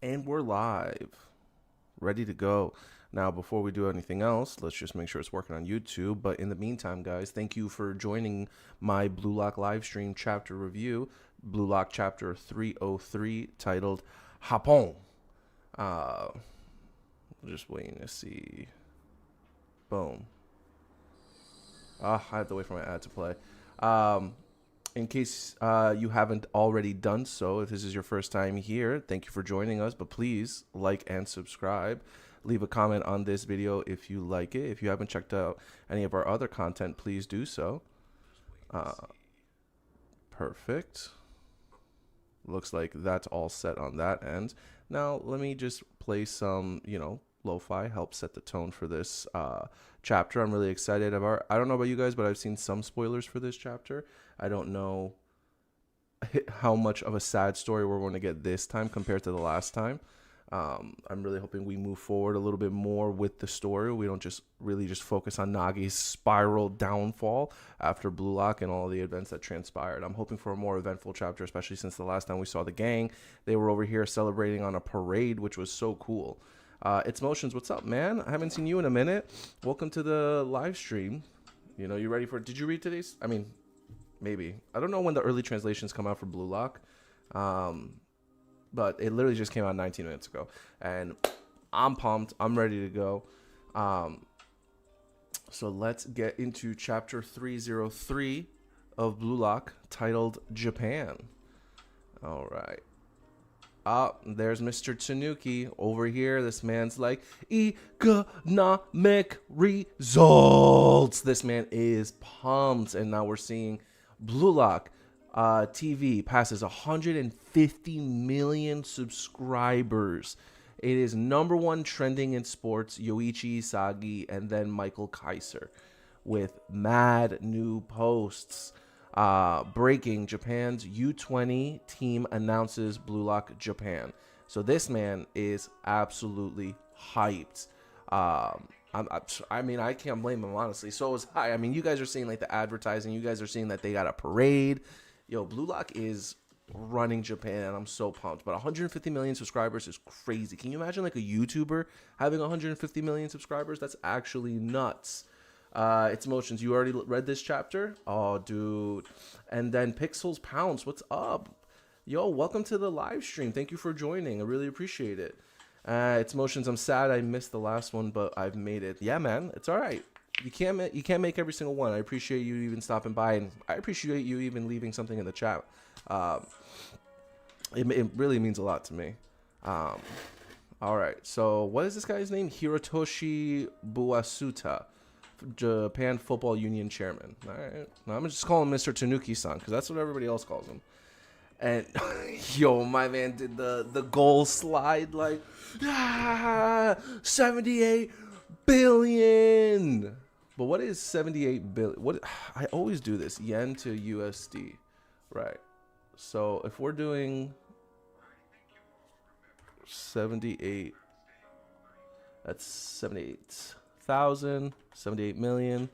And we're live, ready to go. Now, before we do anything else, let's just make sure it's working on YouTube. But in the meantime, guys, thank you for joining my Blue Lock live stream chapter review, Blue Lock Chapter 303, titled Hapon. Just waiting to see. Boom. I have to wait for my ad to play. In case you haven't already done so, if this is your first time here, thank you for joining us. But please like and subscribe. Leave a comment on this video if you like it. If you haven't checked out any of our other content, please do so. Perfect. Looks like that's all set on that end. Now, let me just play some, lo-fi, help set the tone for this chapter. I'm really excited about. I don't know about you guys, but I've seen some spoilers for this chapter. I don't know how much of a sad story we're going to get this time compared to the last time. I'm really hoping we move forward a little bit more with the story. We don't just focus on Nagi's spiral downfall after Blue Lock and all the events that transpired. I'm hoping for a more eventful chapter, especially since the last time we saw the gang. They were over here celebrating on a parade, which was so cool. It's Motions, what's up, man? I haven't seen you in a minute. Welcome to the live stream. You ready for it? Did you read today's? I mean, maybe. I don't know when the early translations come out for Blue Lock. But it literally just came out 19 minutes ago. And I'm pumped. I'm ready to go. So let's get into chapter 303 of Blue Lock, titled Japan. All right. There's Mr. Tanuki over here. This man's like, economic results. This man is pumped. And now we're seeing Blue Lock TV passes 150 million subscribers. It is #1 trending in sports, Yoichi Isagi, and then Michael Kaiser with mad new posts. Breaking, Japan's U-20 team announces Blue Lock Japan. So this man is absolutely hyped. I can't blame him, honestly. So is I. I mean, you guys are seeing like the advertising. You guys are seeing that they got a parade. Yo, Blue Lock is running Japan, and I'm so pumped. But 150 million subscribers is crazy. Can you imagine like a YouTuber having 150 million subscribers? That's actually nuts. It's Motions. You already read this chapter? Oh, dude. And then Pixels Pounce. What's up? Yo, welcome to the live stream. Thank you for joining. I really appreciate it. It's Motions. I'm sad I missed the last one, but I've made it. Yeah, man. It's all right. You can't make every single one. I appreciate you even stopping by, and I appreciate you even leaving something in the chat. It really means a lot to me. All right. So what is this guy's name? Hirotoshi Buasuta, Japan Football Union chairman. All right. Now I'm just calling him Mr. Tanuki-san because that's what everybody else calls him. And yo, my man did the goal slide like 78 billion. But what is 78 billion? What I always do this, yen to USD, right? So if we're doing 78, that's 78,000, 78 million,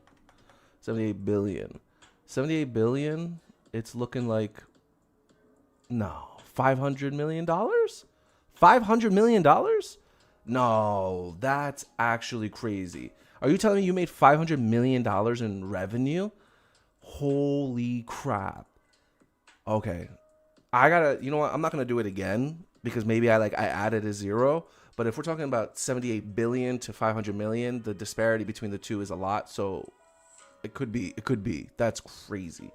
78 billion. 78 billion, it's looking like, no, $500 million? $500 million? No, that's actually crazy. Are you telling me you made $500 million in revenue? Holy crap. Okay. I gotta, you know what? I'm not gonna do it again because maybe I added a zero. But if we're talking about 78 billion to 500 million, the disparity between the two is a lot. So it could be. That's crazy.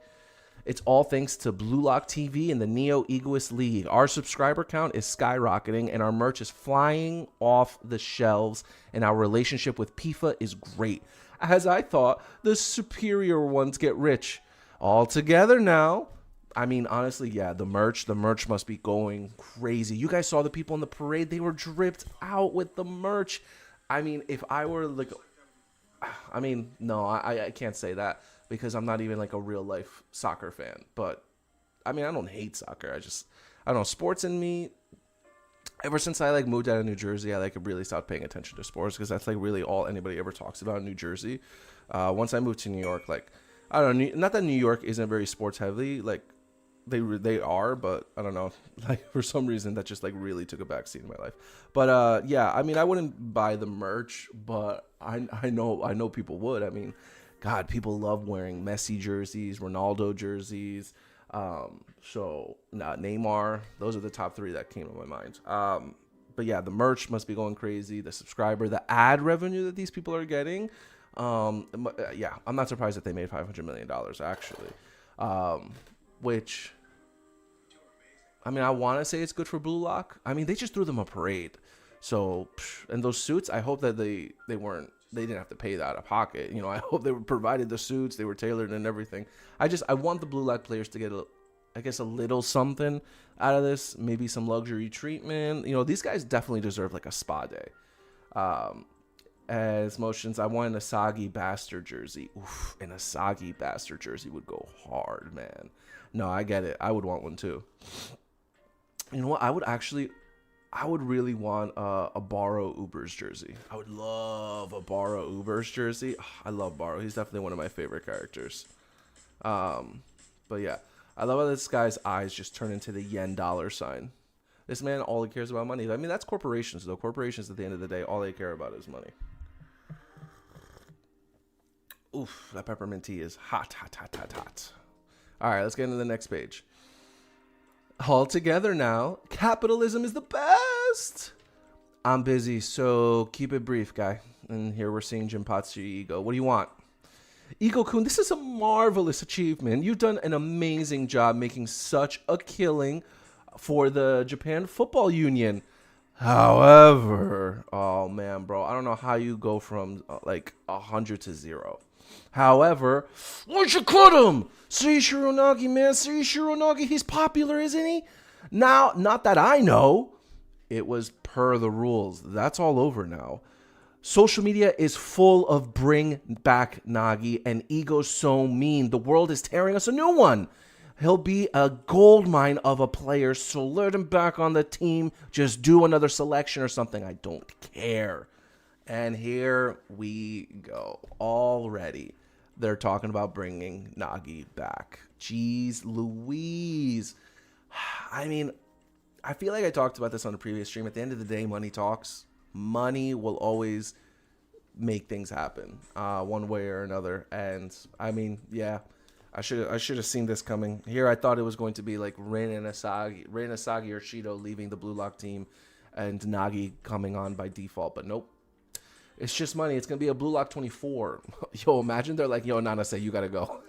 It's all thanks to Blue Lock TV and the Neo Egoist League. Our subscriber count is skyrocketing and our merch is flying off the shelves, and our relationship with PIFA is great. As I thought, the superior ones get rich. All together now. I mean, honestly, yeah, the merch must be going crazy. You guys saw the people in the parade. They were dripped out with the merch. I mean, if I were like, no, I can't say that, because I'm not even like a real life soccer fan. But I mean, I don't hate soccer. I don't know, sports in me, ever since I like moved out of New Jersey, I like really stopped paying attention to sports because that's like really all anybody ever talks about in New Jersey. Once I moved to New York, like, I don't know, not that New York isn't very sports heavy. Like, they are, but I don't know. Like for some reason that just like really took a backseat in my life. But yeah, I mean I wouldn't buy the merch, but I know people would. I mean, God, people love wearing Messi jerseys, Ronaldo jerseys. So Neymar. Those are the top three that came to my mind. But yeah, the merch must be going crazy. The subscriber, the ad revenue that these people are getting. Yeah, I'm not surprised that they made $500 million actually. Which, I mean, I want to say it's good for Blue Lock. I mean, they just threw them a parade. So, and those suits, I hope that they didn't have to pay that out of pocket. You know, I hope they were provided the suits, they were tailored and everything. I want the Blue Lock players to get a little something out of this, maybe some luxury treatment. You know, these guys definitely deserve like a spa day. As motions, I want an Asagi Bastard jersey. Oof, an Asagi Bastard jersey would go hard, man. No, I get it. I would want one too. You know what? I would really want a Baro Ubers jersey. I would love a Baro Ubers jersey. Oh, I love Baro. He's definitely one of my favorite characters. But yeah, I love how this guy's eyes just turn into the yen dollar sign. This man, all he cares about money. I mean, that's corporations, though. Corporations, at the end of the day, all they care about is money. Oof, that peppermint tea is hot, hot, hot, hot, hot. All right, let's get into the next page. All together now. Capitalism is the best. I'm busy, so keep it brief, guy. And here we're seeing Jinpatsu Ego. What do you want? Ego-kun, this is a marvelous achievement. You've done an amazing job making such a killing for the Japan Football Union. However, oh man, bro, I don't know how you go from like 100 to 0. However, why'd you cut him? See Shironagi, man. See Shironagi, he's popular, isn't he? Now, not that I know. It was per the rules. That's all over now. Social media is full of bring back Nagi, and Ego's so mean. The world is tearing us a new one. He'll be a gold mine of a player, so let him back on the team. Just do another selection or something. I don't care. And here we go. Already, they're talking about bringing Nagi back. Jeez Louise. I mean, I feel like I talked about this on the previous stream. At the end of the day, money talks. Money will always make things happen, one way or another. And I mean, yeah, I should have seen this coming. Here, I thought it was going to be like Rin Asagi or Shido leaving the Blue Lock team, and Nagi coming on by default. But nope, it's just money. It's gonna be a Blue Lock 24. Yo, imagine they're like, yo, Nanase, you gotta go.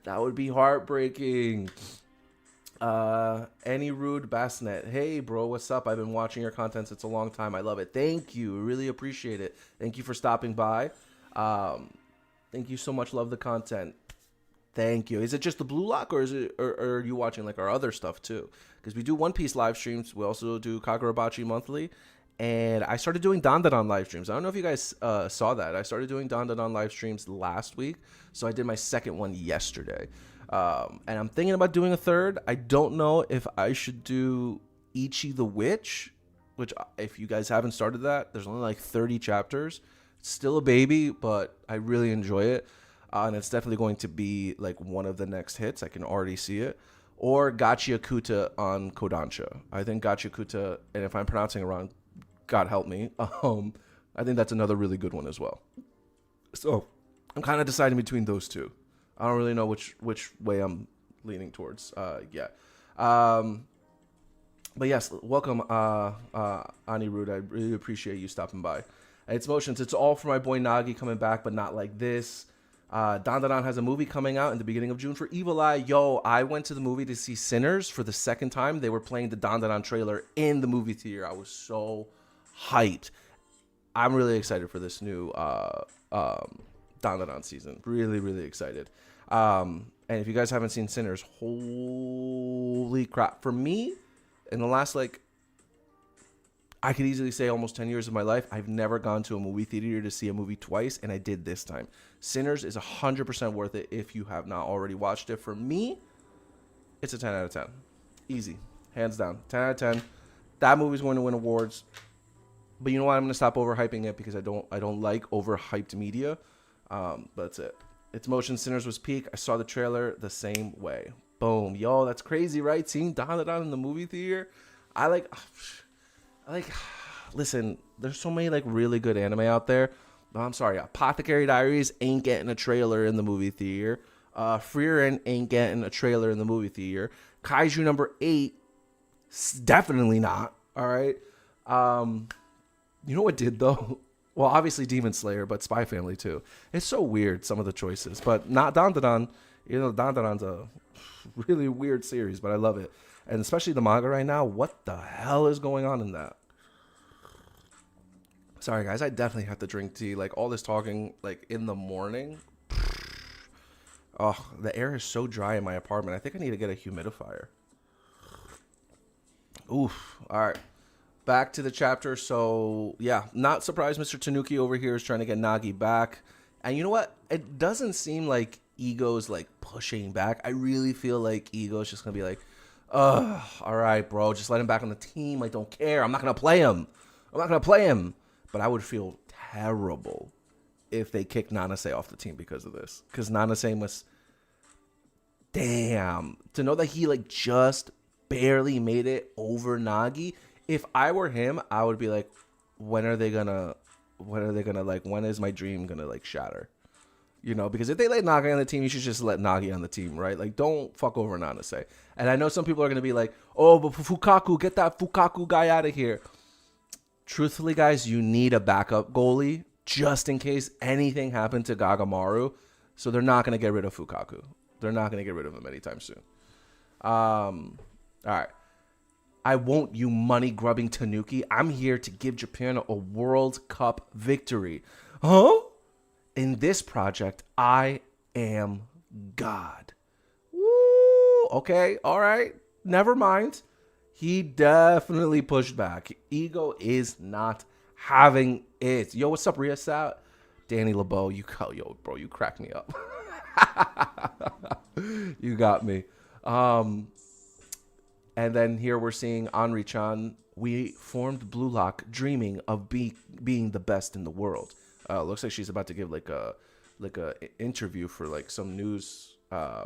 That would be heartbreaking. Any Rude Bassnet. Hey, bro, what's up? I've been watching your content since a long time. I love it. Thank you. Really appreciate it. Thank you for stopping by. Thank you so much. Love the content. Thank you. Is it just the Blue Lock, or are you watching like our other stuff too? Because we do One Piece live streams. We also do Kagurabachi monthly. And I started doing Dandadan live streams. I don't know if you guys saw that. I started doing Dandadan live streams last week. So I did my second one yesterday. And I'm thinking about doing a third. I don't know if I should do Ichi the Witch, which if you guys haven't started that, there's only like 30 chapters. It's still a baby, but I really enjoy it. And it's definitely going to be like one of the next hits. I can already see it. Or Gachiakuta on Kodansha. I think Gachiakuta, and if I'm pronouncing it wrong, God help me. I think that's another really good one as well. So I'm kind of deciding between those two. I don't really know which way I'm leaning towards yet. But yes, welcome, Anirudh. I really appreciate you stopping by. It's Motions. It's all for my boy Nagi coming back, but not like this. Dandadan has a movie coming out in the beginning of June for Evil Eye. Yo, I went to the movie to see Sinners for the second time. They were playing the Dandadan trailer in the movie theater. I was so hyped. I'm really excited for this new Dandadan season. Really, really excited. And if you guys haven't seen Sinners, holy crap. For me, in the last, I could easily say almost 10 years of my life, I've never gone to a movie theater to see a movie twice, and I did this time. Sinners is 100% worth it if you have not already watched it. For me, it's a 10 out of 10. Easy. Hands down. 10 out of 10. That movie's going to win awards. But you know what? I'm going to stop overhyping it because I don't like overhyped media. That's it. Its motion sinners was peak. I saw the trailer the same way. Boom. Yo, that's crazy, right? Seeing Dandadan in the movie theater. I like, listen, there's so many like really good anime out there. No, I'm sorry. Apothecary Diaries ain't getting a trailer in the movie theater. Frieren ain't getting a trailer in the movie theater. Kaiju number 8, definitely not. All right. You know what did though? Well, obviously Demon Slayer, but Spy Family too. It's so weird, some of the choices. But not Dandadan. You know, Dandadan's a really weird series, but I love it. And especially the manga right now. What the hell is going on in that? Sorry, guys. I definitely have to drink tea. Like, all this talking, like, in the morning. Oh, the air is so dry in my apartment. I think I need to get a humidifier. Oof. All right. Back to the chapter. So, yeah, not surprised Mr. Tanuki over here is trying to get Nagi back. And you know what? It doesn't seem like Ego's, like, pushing back. I really feel like Ego's just going to be like, all right, bro, just let him back on the team. I don't care. I'm not going to play him. But I would feel terrible if they kicked Nanase off the team because of this. Because Nanase must... Damn. To know that he, like, just barely made it over Nagi... If I were him, I would be like, when is my dream gonna like shatter? You know, because if they let Nagi on the team, you should just let Nagi on the team, right? Like, don't fuck over Nanase. And I know some people are gonna be like, oh, but Fukaku, get that Fukaku guy out of here. Truthfully, guys, you need a backup goalie just in case anything happened to Gagamaru. So they're not gonna get rid of Fukaku. They're not gonna get rid of him anytime soon. All right. I won't, you money-grubbing Tanuki. I'm here to give Japan a World Cup victory. Huh? In this project, I am God. Woo! Okay, all right. Never mind. He definitely pushed back. Ego is not having it. Yo, what's up, Rhea Sat? Danny LeBeau, yo, bro, you cracked me up. You got me. And then here we're seeing Anri-chan. We formed Blue Lock dreaming of being the best in the world. Looks like she's about to give like a interview for like some news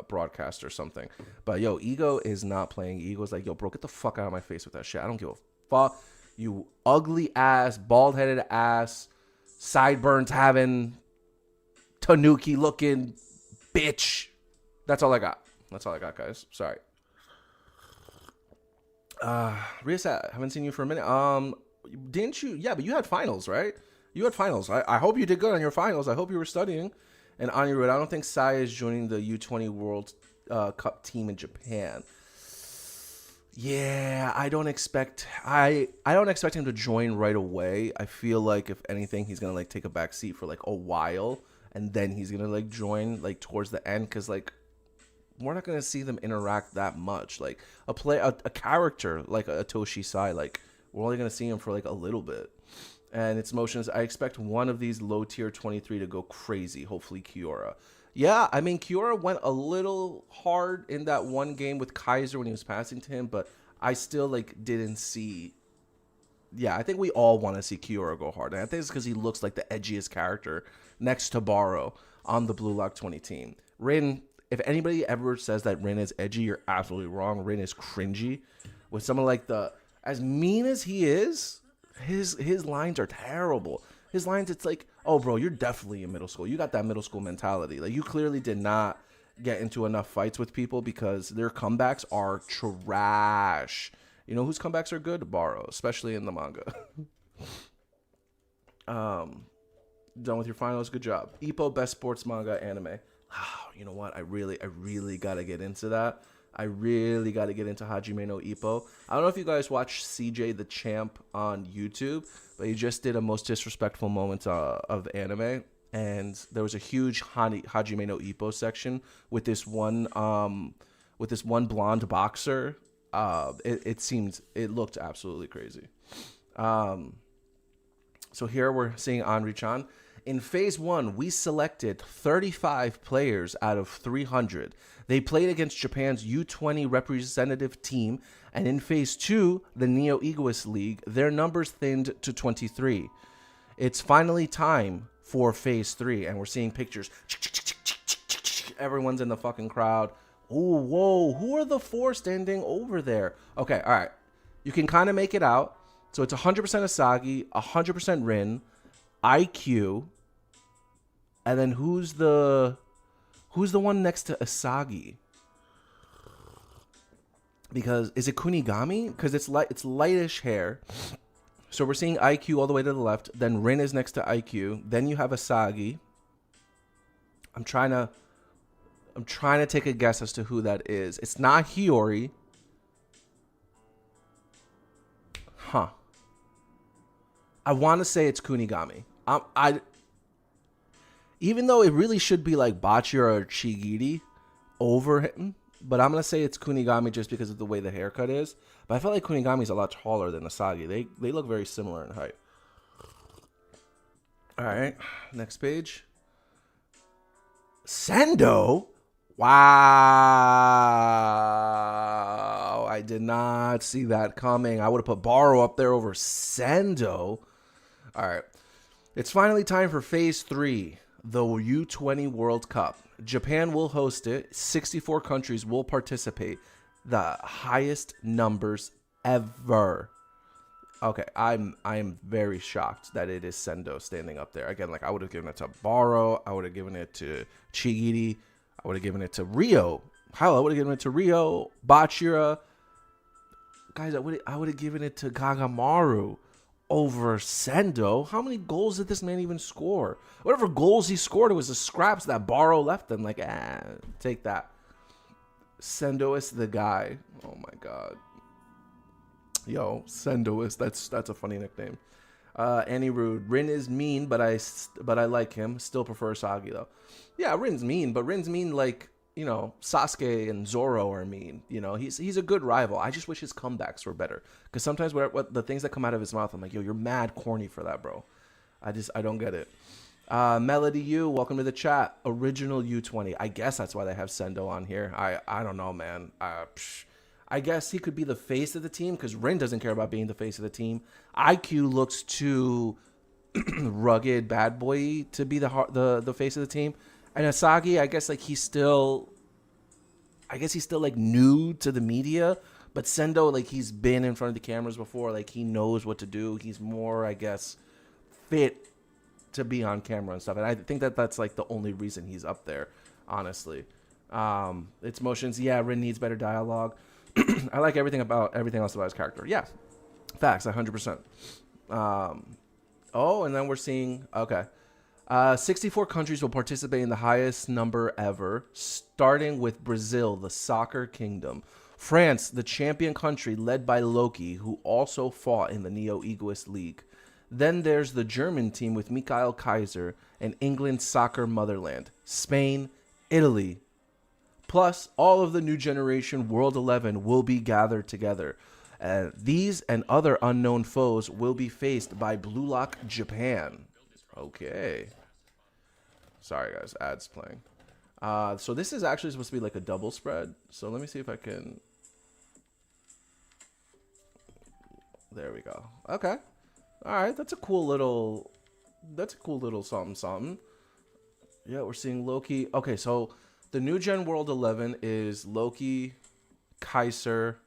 broadcast or something. But yo, Ego is not playing. Ego's like, yo, bro, get the fuck out of my face with that shit. I don't give a fuck. You ugly ass, bald-headed ass, sideburns having, Tanuki looking bitch. That's all I got. That's all I got, guys. Sorry. Risa, haven't seen you for a minute. Didn't you? Yeah, but you had finals, right? You had finals. I hope you did good on your finals. I hope you were studying. And on your road, I don't think Sai is joining the U-20 World Cup team in Japan. Yeah, I don't expect him to join right away. I feel like if anything, he's gonna like take a back seat for like a while, and then he's gonna like join like towards the end, because like, we're not going to see them interact that much. Like a character like a Toshi Sai, like we're only going to see him for like a little bit. And its motions, I expect one of these low tier 23 to go crazy. Hopefully Kiora. Yeah, I mean, Kiora went a little hard in that one game with Kaiser when he was passing to him, but I still like didn't see. Yeah, I think we all want to see Kiora go hard. And I think it's because he looks like the edgiest character next to Baro on the Blue Lock 20 team. Rin, if anybody ever says that Rin is edgy, you're absolutely wrong. Rin is cringy. With someone like as mean as he is, his lines are terrible. His lines, it's like, oh, bro, you're definitely in middle school. You got that middle school mentality. Like, you clearly did not get into enough fights with people because their comebacks are trash. You know whose comebacks are good? Baro, especially in the manga. Done with your finals. Good job. Ippo, best sports manga anime. You know what? I really got to get into that. I really got to get into Hajime no Ippo. I don't know if you guys watch CJ the Champ on YouTube, but he just did a most disrespectful moment of anime. And there was a huge Hajime no Ippo section with this one blonde boxer. It looked absolutely crazy. So here we're seeing Anri-chan. In Phase 1, we selected 35 players out of 300. They played against Japan's U-20 representative team, and in Phase 2, the Neo-Egoist League, their numbers thinned to 23. It's finally time for Phase 3, and we're seeing pictures. Everyone's in the fucking crowd. Oh, whoa. Who are the 4 standing over there? Okay, all right. You can kind of make it out. So it's 100% Asagi, 100% Rin, IQ, and then who's the one next to Asagi? Because is it Kunigami? Because it's lightish hair. So we're seeing IQ all the way to the left. Then Rin is next to IQ. Then you have Asagi. I'm trying to take a guess as to who that is. It's not Hiyori. Huh. I want to say it's Kunigami. Even though it really should be like Bachira or Chigiri over him, but I'm going to say it's Kunigami just because of the way the haircut is. But I feel like Kunigami's a lot taller than Asagi. They look very similar in height. All right, next page. Sendo? Wow. I did not see that coming. I would have put Baro up there over Sendo. All right. It's finally time for Phase 3, the U-20 World Cup. Japan will host it. 64 countries will participate. The highest numbers ever. Okay, I am very shocked that it is Sendo standing up there. Again, like I would have given it to Baro. I would have given it to Chigiri. I would have given it to Rio. Hell, I would have given it to Rio, Bachira. Guys, I would have given it to Kagamaru over Sendo. How many goals did this man even score? Whatever goals he scored, it was the scraps that Baro left him. Like, take that. Sendoist the guy. Oh my god. Yo, Sendoist. That's a funny nickname. Annie Rude. Rin is mean, but I like him. Still prefer Asagi though. Yeah, Rin's mean, but Rin's mean like, you know, Sasuke and Zoro are mean. You know, he's a good rival. I just wish his comebacks were better. Because sometimes what the things that come out of his mouth, I'm like, yo, you're mad corny for that, bro. I don't get it. Melody U, welcome to the chat. Original U-20. I guess that's why they have Sendo on here. I don't know, man. I guess he could be the face of the team because Rin doesn't care about being the face of the team. IQ looks too rugged, bad boy to be the face of the team. And Asagi, I guess he's still like new to the media, but Sendo, like he's been in front of the cameras before, like he knows what to do. He's more, I guess, fit to be on camera and stuff. And I think that's like the only reason he's up there, honestly. It's motions. Yeah, Rin needs better dialogue. I like everything else about his character. Yeah, facts, 100%. And then we're seeing, okay. 64 countries will participate in the highest number ever, starting with Brazil, the soccer kingdom. France, the champion country led by Loki, who also fought in the Neo-Egoist League. Then there's the German team with Michael Kaiser and England's soccer motherland. Spain, Italy. Plus, all of the new generation World 11 will be gathered together. These and other unknown foes will be faced by Blue Lock Japan. Okay. Sorry, guys. Ads playing. So this is actually supposed to be like a double spread. So let me see if I can... There we go. Okay. All right. That's a cool little something something. Yeah, we're seeing Loki. Okay, so the new gen World 11 is Loki, Kaiser.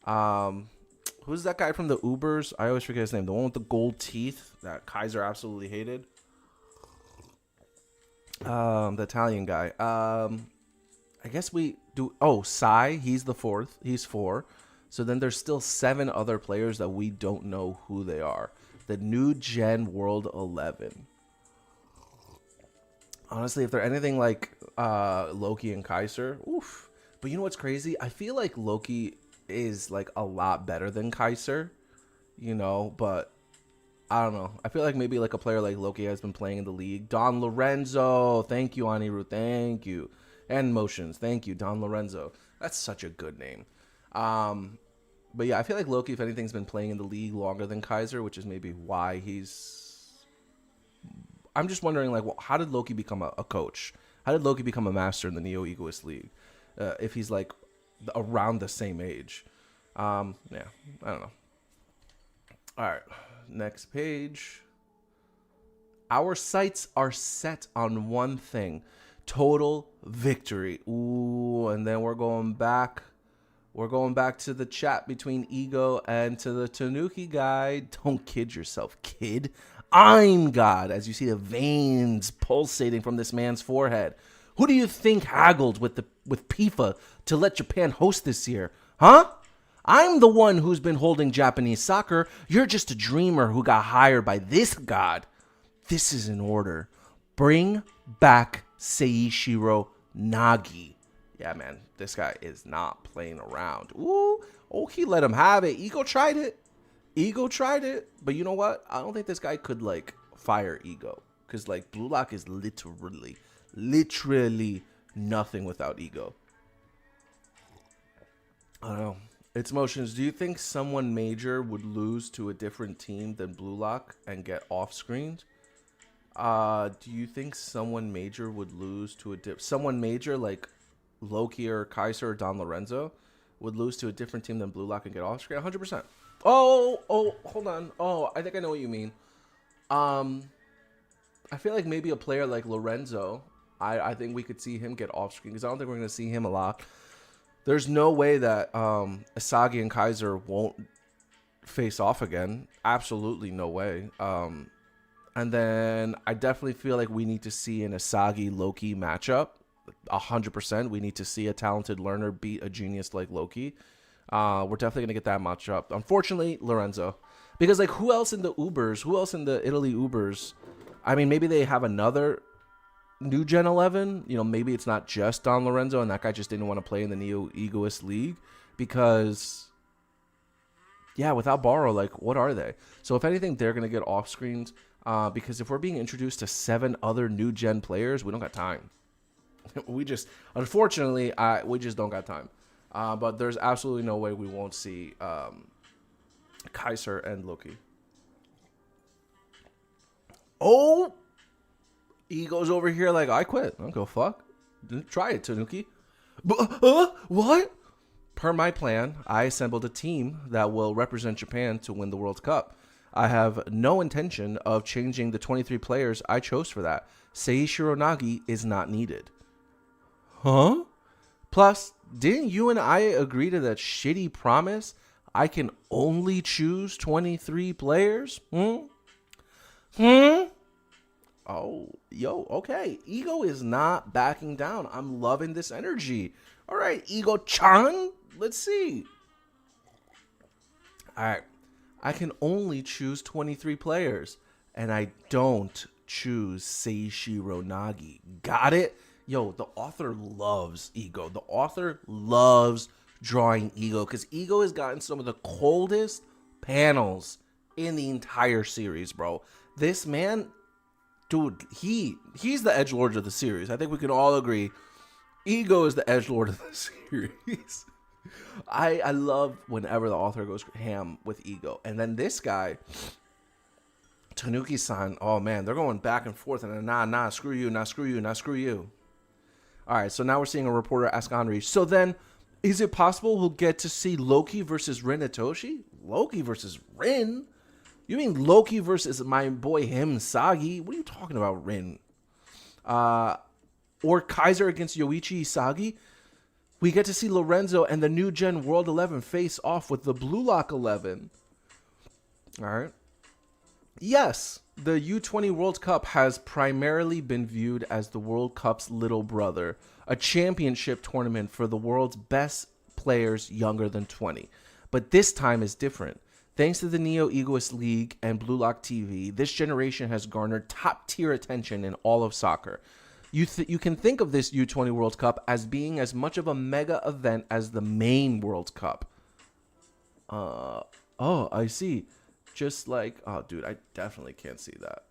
Who's that guy from the Ubers? I always forget his name. The one with the gold teeth that Kaiser absolutely hated. The Italian guy. I guess we do. Oh, Sai. He's the fourth. He's 4. So then there's still 7 other players that we don't know who they are. The new gen World 11. Honestly, if they're anything like Loki and Kaiser, oof. But you know what's crazy? I feel like Loki is like a lot better than Kaiser, you know, but I don't know. I feel like maybe like a player like Loki has been playing in the league. Don Lorenzo, thank you, Aniru, thank you. And Motions, thank you, Don Lorenzo. That's such a good name. But yeah, I feel like Loki, if anything's been playing in the league longer than Kaiser, which is maybe why he's... I'm just wondering, like, well, how did Loki become a coach? How did Loki become a master in the Neo-Egoist League? If he's, like, around the same age. Yeah, I don't know. All right, next page. Our sights are set on one thing, Total victory. Ooh, and then we're going back. We're going back to the chat between Ego and to the Tanuki guy. Don't kid yourself, kid. I'm God. As you see the veins pulsating from this man's forehead. Who do you think haggled with PIFA to let Japan host this year? Huh? I'm the one who's been holding Japanese soccer. You're just a dreamer who got hired by this god. This is in order. Bring back Seishiro Nagi. Yeah, man, this guy is not playing around. Ooh, oh, he let him have it. Ego tried it. But you know what? I don't think this guy could, like, fire Ego. Because, like, Blue Lock is literally nothing without Ego. I don't know. It's Motions. Do you think someone major would lose to a different team than Blue Lock and get off-screened? Do you think someone major would lose to someone major like Loki or Kaiser or Don Lorenzo would lose to a different team than Blue Lock and get off screen? 100%. Oh, hold on. Oh, I think I know what you mean. I feel like maybe a player like Lorenzo, I think we could see him get off screen because I don't think we're going to see him a lot. There's no way that Asagi and Kaiser won't face off again. Absolutely no way. And then I definitely feel like we need to see an Asagi-Loki matchup. 100%. We need to see a talented learner beat a genius like Loki. We're definitely going to get that matchup. Unfortunately, Lorenzo. Because, like, who else in the Ubers? Who else in the Italy Ubers? I mean, maybe they have another new Gen 11. You know, maybe it's not just Don Lorenzo, and that guy just didn't want to play in the Neo Egoist League. Because, yeah, without Borrow, like, what are they? So, if anything, they're going to get off screens. Because if we're being introduced to 7 other new gen players, we don't got time. Unfortunately, we just don't got time. But there's absolutely no way we won't see Kaiser and Loki. Oh, Ego's over here like, I quit. I don't go fuck. Try it, Tanuki. What? Per my plan, I assembled a team that will represent Japan to win the World Cup. I have no intention of changing the 23 players I chose for that. Seishiro Nagi is not needed. Huh? Plus, didn't you and I agree to that shitty promise? I can only choose 23 players? Oh, yo, okay. Ego is not backing down. I'm loving this energy. All right, Ego-chan. Let's see. All right. I can only choose 23 players, and I don't choose Seishiro Nagi. Got it? Yo, the author loves Ego. The author loves drawing Ego because Ego has gotten some of the coldest panels in the entire series, bro. This man, dude, he's the edgelord of the series. I think we can all agree. Ego is the edgelord of the series. I love whenever the author goes ham with Ego. And then this guy, Tanuki-san, oh man, they're going back and forth. And nah, screw you, not screw you, not screw you. All right, so now we're seeing a reporter ask Henri. So then, is it possible we'll get to see Loki versus Rin Itoshi? Loki versus Rin? You mean Loki versus my boy him, Sagi? What are you talking about, Rin? Or Kaiser against Yoichi Isagi? We get to see Lorenzo and the new gen World 11 face off with the Blue Lock 11. All right. Yes, the U-20 World Cup has primarily been viewed as the World Cup's little brother, a championship tournament for the world's best players younger than 20. But this time is different. Thanks to the Neo Egoist League and Blue Lock TV, this generation has garnered top-tier attention in all of soccer. You can think of this U-20 World Cup as being as much of a mega event as the main World Cup. Oh, I see. Just like, oh, dude, I definitely can't see that.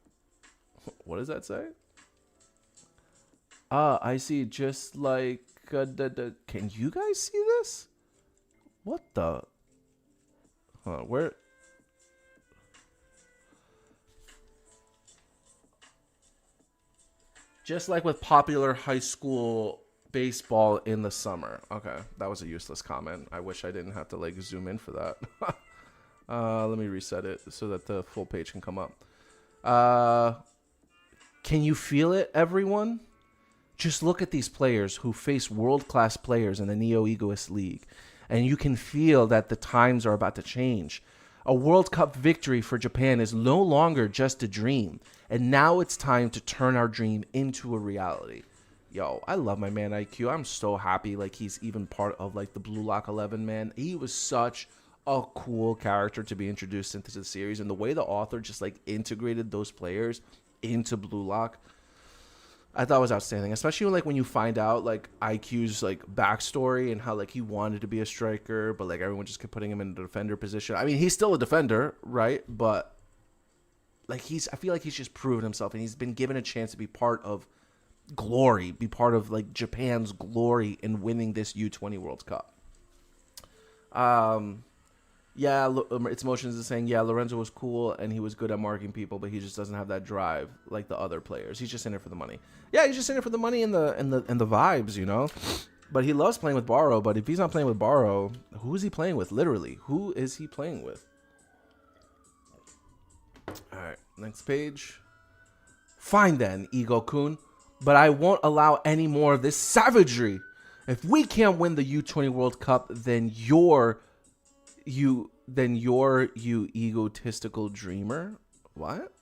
What does that say? I see. Just like, can you guys see this? What the? Where? Just like with popular high school baseball in the summer. Okay, that was a useless comment. I wish I didn't have to like zoom in for that. Let me reset it so that the full page can come up. Can you feel it, everyone? Just look at these players who face world-class players in the Neo Egoist League, and you can feel that the times are about to change. A World Cup victory for Japan is no longer just a dream, and now it's time to turn our dream into a reality. Yo, I love my man IQ. I'm so happy like he's even part of like the Blue Lock 11, man. He was such a cool character to be introduced into the series, and the way the author just like integrated those players into Blue Lock, I thought was outstanding, especially like when you find out like IQ's like backstory and how like he wanted to be a striker, but like everyone just kept putting him in the defender position. I mean, he's still a defender, right? But like I feel like he's just proven himself, and he's been given a chance to be part of glory, be part of like Japan's glory in winning this U-20 World Cup. Yeah, its motions is saying, yeah, Lorenzo was cool and he was good at marking people, but he just doesn't have that drive like the other players. He's just in it for the money. Yeah, he's just in it for the money and the vibes, you know. But he loves playing with Baro. But if he's not playing with Baro, who is he playing with? Literally, who is he playing with? All right, next page. Fine then, Ego-kun, but I won't allow any more of this savagery. If we can't win the U-20 World Cup, then you're you egotistical dreamer. What?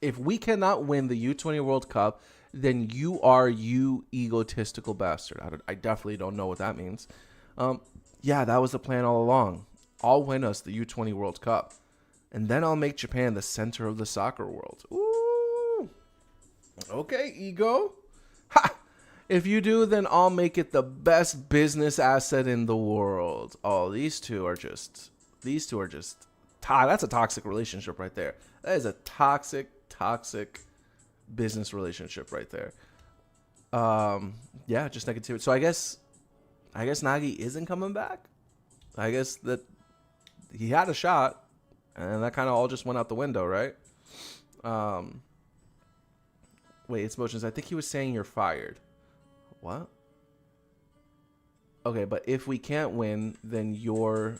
If we cannot win the U-20 World Cup, then you egotistical bastard. I definitely don't know what that means. Yeah, that was the plan all along. I'll win us the U-20 World Cup, and then I'll make Japan the center of the soccer world. Ooh. Okay, ego. Ha! If you do, then I'll make it the best business asset in the world. Oh, these two are just that's a toxic relationship right there. That is a toxic business relationship right there. Yeah, just negativity. So I guess Nagi isn't coming back. I guess that he had a shot, and that kind of all just went out the window, right? Wait, it's motions. I think he was saying you're fired. What? Okay, but if we can't win, then you're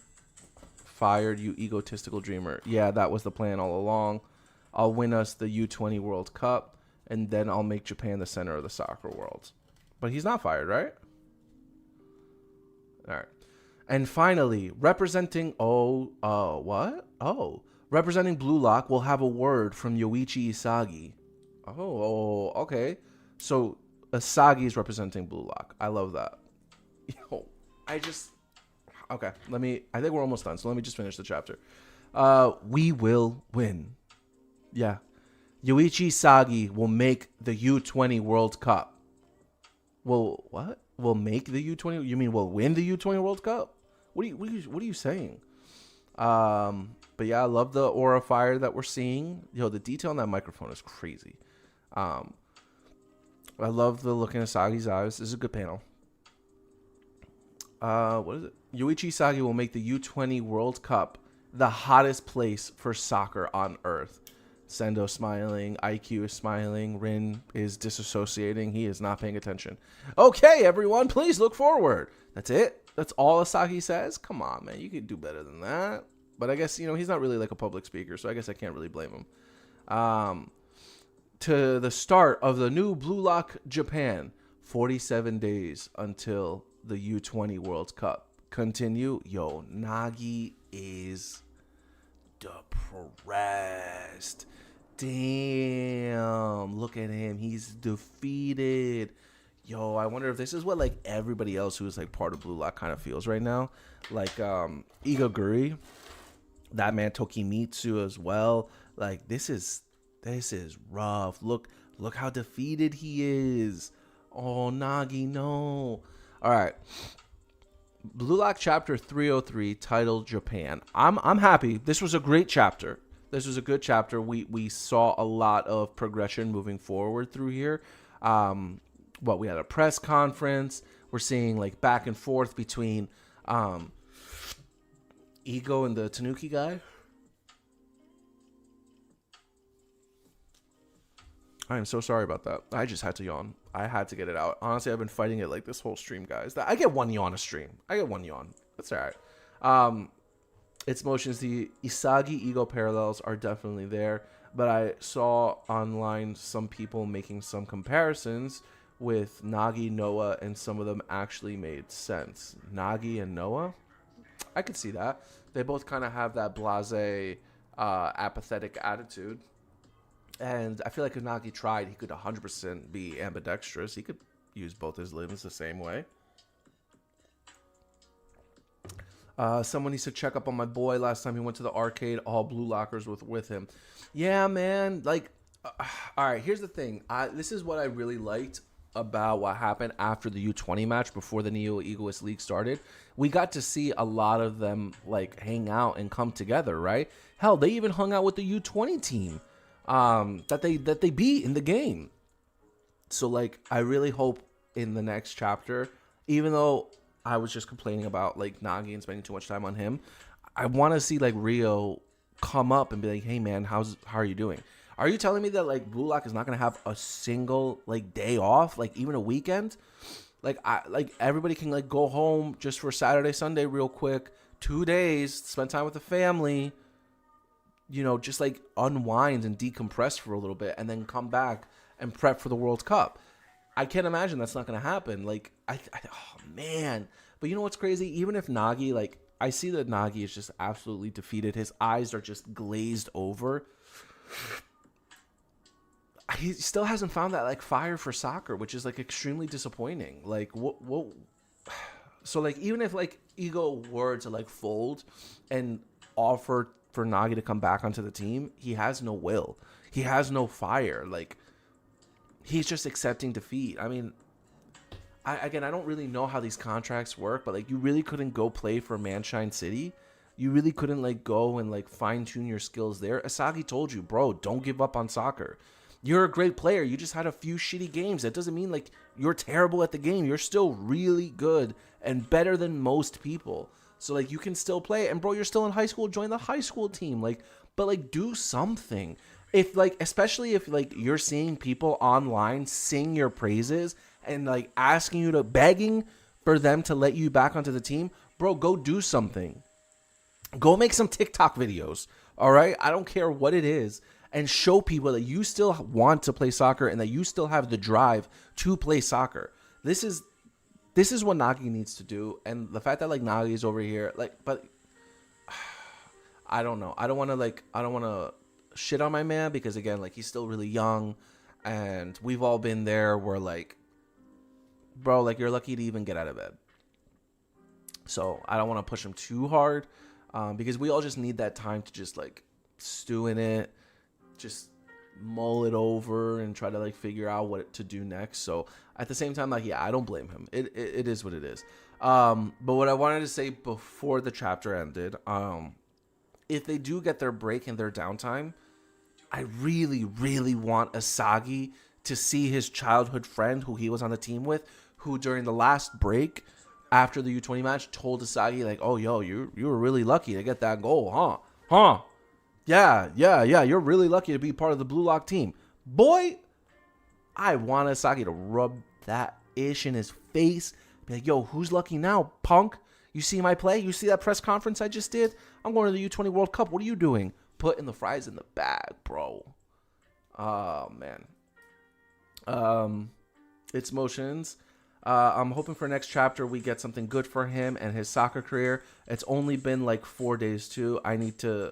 fired, you egotistical dreamer. Yeah, that was the plan all along. I'll win us the U-20 World Cup, and then I'll make Japan the center of the soccer world. But he's not fired, right? All right. And finally, representing representing Blue Lock, we'll have a word from Yoichi Isagi. Oh, okay. So Asagi is representing Blue Lock. I love that. Yo, okay. I think we're almost done. So let me just finish the chapter. We will win. Yeah. Yoichi Isagi will make the U-20 World Cup. Well, what? We'll make the U-20? You mean we'll win the U-20 World Cup? What are you saying? But yeah, I love the aura fire that we're seeing. Yo, the detail on that microphone is crazy. I love the look in Asagi's eyes. This is a good panel. What is it? Yoichi Isagi will make the U-20 World Cup the hottest place for soccer on Earth. Sendo smiling. IQ is smiling. Rin is disassociating. He is not paying attention. Okay, everyone, please look forward. That's it? That's all Asagi says? Come on, man. You could do better than that. But I guess, he's not really like a public speaker, so I guess I can't really blame him. To the start of the new Blue Lock Japan. 47 days until the U-20 World Cup. Continue. Yo, Nagi is depressed. Damn. Look at him. He's defeated. Yo, I wonder if this is what like everybody else who is like part of Blue Lock kind of feels right now. Like Igaguri, that man Tokimitsu as well. Like this is rough. Look how defeated he is. Oh, Nagi, no. All right. Blue Lock Chapter 303, titled Japan. I'm happy. This was a great chapter. This was a good chapter. We saw a lot of progression moving forward through here. We had a press conference. We're seeing like back and forth between Ego and the Tanuki guy. I'm so sorry about that. I just had to yawn. I had to get it out. Honestly, I've been fighting it like this whole stream, guys. I get one yawn a stream. That's all right. Its motions, the Isagi Ego parallels are definitely there. But I saw online some people making some comparisons with Nagi, Noah, and some of them actually made sense. Nagi and Noah, I could see that. They both kind of have that blasé, apathetic attitude. And I feel like if Nagi tried, he could 100% be ambidextrous. He could use both his limbs the same way. Someone needs to check up on my boy. Last time he went to the arcade, all blue lockers with him. Yeah, man. Like, all right, here's the thing. This is what I really liked about what happened after the U-20 match before the Neo Egoist League started. We got to see a lot of them, like, hang out and come together, right? Hell, they even hung out with the U-20 team that they beat in the game. So, like, I really hope in the next chapter, even though I was just complaining about, like, Nagi and spending too much time on him, I want to see, like, Rio come up and be like, hey, man, how are you doing? Are you telling me that, like, Blue Lock is not going to have a single, like, day off, like, even a weekend? Like, everybody can, like, go home just for Saturday, Sunday real quick, 2 days, spend time with the family, you know, just, like, unwind and decompress for a little bit and then come back and prep for the World Cup. I can't imagine that's not going to happen. Like, oh, man. But you know what's crazy? Even if Nagi, like, I see that Nagi is just absolutely defeated. His eyes are just glazed over. He still hasn't found that, like, fire for soccer, which is, like, extremely disappointing. Like, what? So, like, even if, like, Ego were to, like, fold and offer for Nagi to come back onto the team, he has no will. He has no fire. Like, he's just accepting defeat. I mean, I don't really know how these contracts work, but, like, you really couldn't go play for Manshine City. You really couldn't, like, go and, like, fine-tune your skills there. Asagi told you, bro, don't give up on soccer. You're a great player. You just had a few shitty games. That doesn't mean, like, you're terrible at the game. You're still really good and better than most people. So, like, you can still play. And, bro, you're still in high school. Join the high school team. Like, but, like, do something. If, like, especially if, like, you're seeing people online sing your praises and, like, asking you to, begging for them to let you back onto the team, bro, go do something. Go make some TikTok videos, all right? I don't care what it is. And show people that you still want to play soccer and that you still have the drive to play soccer. This is what Nagi needs to do. And the fact that, like, Nagi is over here, like, but I don't know. I don't want to shit on my man because, again, like, he's still really young and we've all been there where, like, bro, like, you're lucky to even get out of bed. So I don't want to push him too hard because we all just need that time to just, like, stew in it. Just mull it over and try to, like, figure out what to do next. So at the same time, like, yeah, I don't blame him. It is what it is. But what I wanted to say before the chapter ended, if they do get their break and their downtime, I really, really want Asagi to see his childhood friend who he was on the team with, who during the last break after the U-20 match told Asagi, like, oh, yo, you were really lucky to get that goal, huh? Yeah, you're really lucky to be part of the Blue Lock team. Boy, I want Asagi to rub that ish in his face. Be like, yo, who's lucky now, punk? You see my play? You see that press conference I just did? I'm going to the U-20 World Cup. What are you doing? Putting the fries in the bag, bro. Oh, man. It's Motions. I'm hoping for next chapter we get something good for him and his soccer career. It's only been like 4 days, too. I need to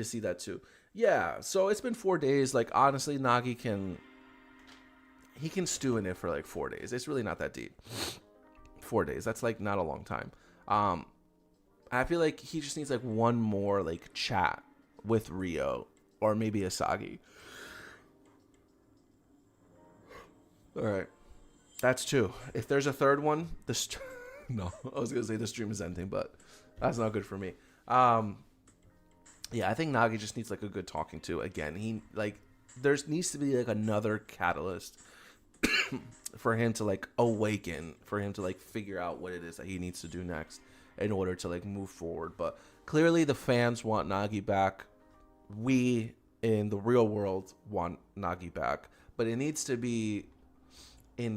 see that too. Yeah, so it's been 4 days. Like, honestly, Nagi can stew in it for like 4 days. It's really not that deep. 4 days. That's like not a long time. I feel like he just needs like one more like chat with Rio or maybe Asagi. All right. That's two. If there's a third one, no, I was going to say the stream is ending, but that's not good for me. Yeah, I think Nagi just needs like a good talking to. Again, he like there needs to be like another catalyst for him to like awaken, for him to like figure out what it is that he needs to do next in order to like move forward. But clearly the fans want Nagi back. We in the real world want Nagi back, but it needs to be it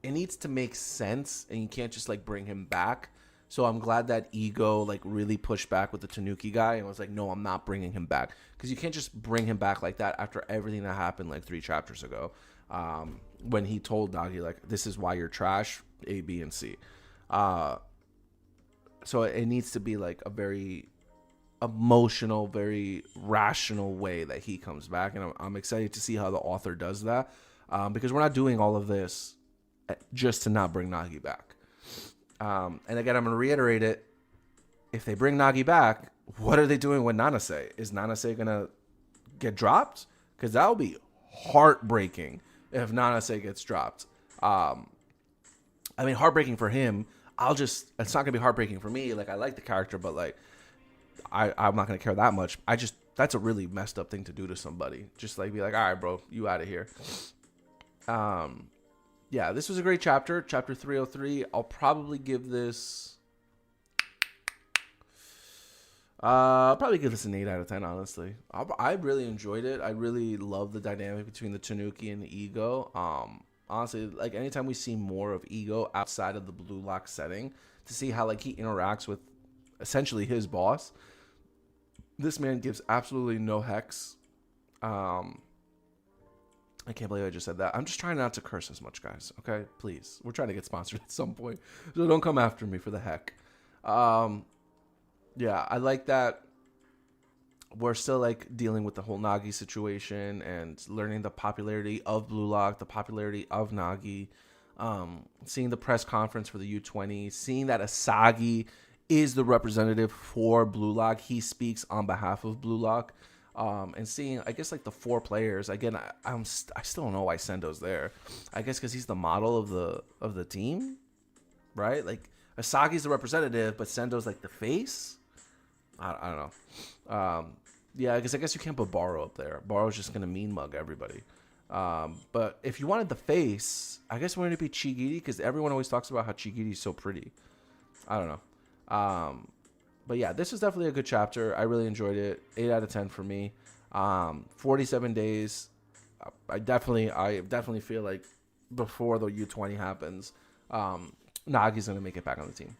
needs to make sense, and you can't just like bring him back. So I'm glad that Ego like really pushed back with the Tanuki guy and was like, no, I'm not bringing him back. Because you can't just bring him back like that after everything that happened like 3 chapters ago. when he told Nagi, like, this is why you're trash, A, B, and C. So it needs to be like a very emotional, very rational way that he comes back, and I'm excited to see how the author does that, because we're not doing all of this just to not bring Nagi back. And again, I'm going to reiterate it. If they bring Nagi back, what are they doing with Nanase? Is Nanase going to get dropped? Because that will be heartbreaking if Nanase gets dropped. I mean, heartbreaking for him. It's not going to be heartbreaking for me. Like, I like the character, but like, I'm not going to care that much. That's a really messed up thing to do to somebody. Just like be like, all right, bro, you out of here. Yeah, this was a great chapter. Chapter 303. I'll probably give this... I'll probably give this an 8 out of 10, honestly. I really enjoyed it. I really love the dynamic between the Tanuki and the Ego. Honestly, like, anytime we see more of Ego outside of the Blue Lock setting, to see how, like, he interacts with essentially his boss. This man gives absolutely no hex. I can't believe I just said that. I'm just trying not to curse as much, guys. Okay, please. We're trying to get sponsored at some point, so don't come after me for the heck. Yeah, I like that we're still like dealing with the whole Nagi situation and learning the popularity of Blue Lock, the popularity of Nagi, seeing the press conference for the U-20, seeing that Asagi is the representative for Blue Lock. He speaks on behalf of Blue Lock. And seeing, I guess, like the 4 players again. I still don't know why Sendo's there. I guess because he's the model of the team, right? Like, Asagi's the representative, but Sendo's like the face. I don't know. Yeah, because I guess you can't put Baro up there. Baro's just gonna mean mug everybody. But if you wanted the face, I guess wouldn't it be Chigiri? Because everyone always talks about how Chigiri's so pretty. I don't know. But yeah, this was definitely a good chapter. I really enjoyed it. 8 out of 10 for me. 47 days. I definitely feel like before the U-20 happens, Nagi's going to make it back on the team.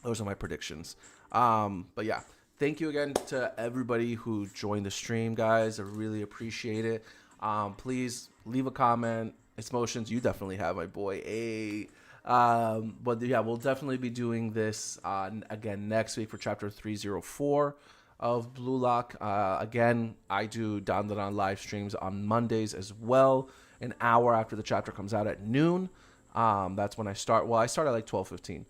Those are my predictions. But yeah, thank you again to everybody who joined the stream, guys. I really appreciate it. Please leave a comment. It's motions. You definitely have, my boy. But yeah, we'll definitely be doing this again next week for chapter 304 of Blue Lock. Again, I do Dandadan live streams on Mondays as well, an hour after the chapter comes out at noon. That's when I start. Well, I start at like 12:15.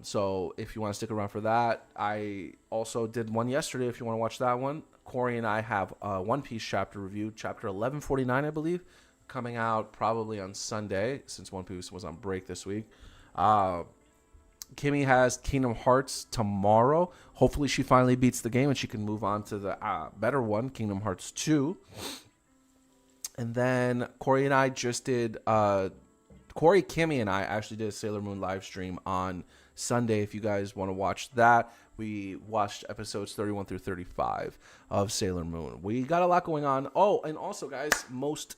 So if you want to stick around for that, I also did one yesterday. If you want to watch that one, Corey and I have a One Piece chapter review, chapter 1149, I believe, coming out probably on Sunday, since One Piece was on break this week. Kimmy has Kingdom Hearts tomorrow. Hopefully she finally beats the game and she can move on to the better one, Kingdom Hearts 2. And then Corey and I just did... Corey, Kimmy, and I actually did a Sailor Moon live stream on Sunday. If you guys want to watch that, we watched episodes 31 through 35 of Sailor Moon. We got a lot going on. Oh, and also, guys, most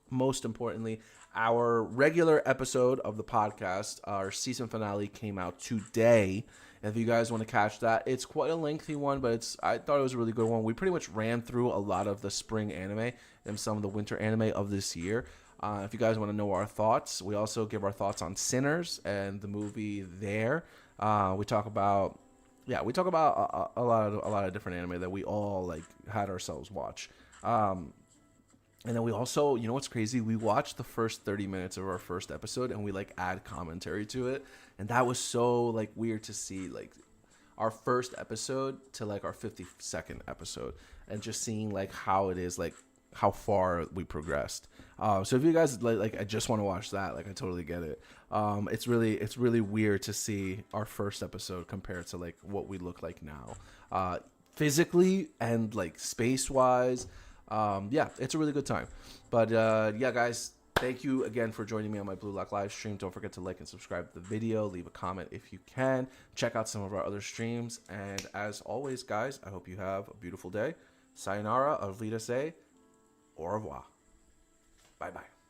importantly, our regular episode of the podcast, our season finale, came out today. If you guys want to catch that, it's quite a lengthy one, but I thought it was a really good one. We pretty much ran through a lot of the spring anime and some of the winter anime of this year. If you guys want to know our thoughts, we also give our thoughts on Sinners and the movie there. We talk about a lot of different anime that we all like had ourselves watch. And then we also, you know what's crazy? We watched the first 30 minutes of our first episode and we like add commentary to it. And that was so like weird to see, like our first episode to like our 52nd episode, and just seeing like how it is, like how far we progressed. So if you guys like I just want to watch that, like I totally get it. It's really weird to see our first episode compared to like what we look like now, physically and like space wise. Yeah, it's a really good time. But yeah, guys, thank you again for joining me on my Blue Lock live stream. Don't forget to like and subscribe to the video. Leave a comment if you can. Check out some of our other streams. And as always, guys, I hope you have a beautiful day. Sayonara, auf Wiedersehen, au revoir. Bye-bye.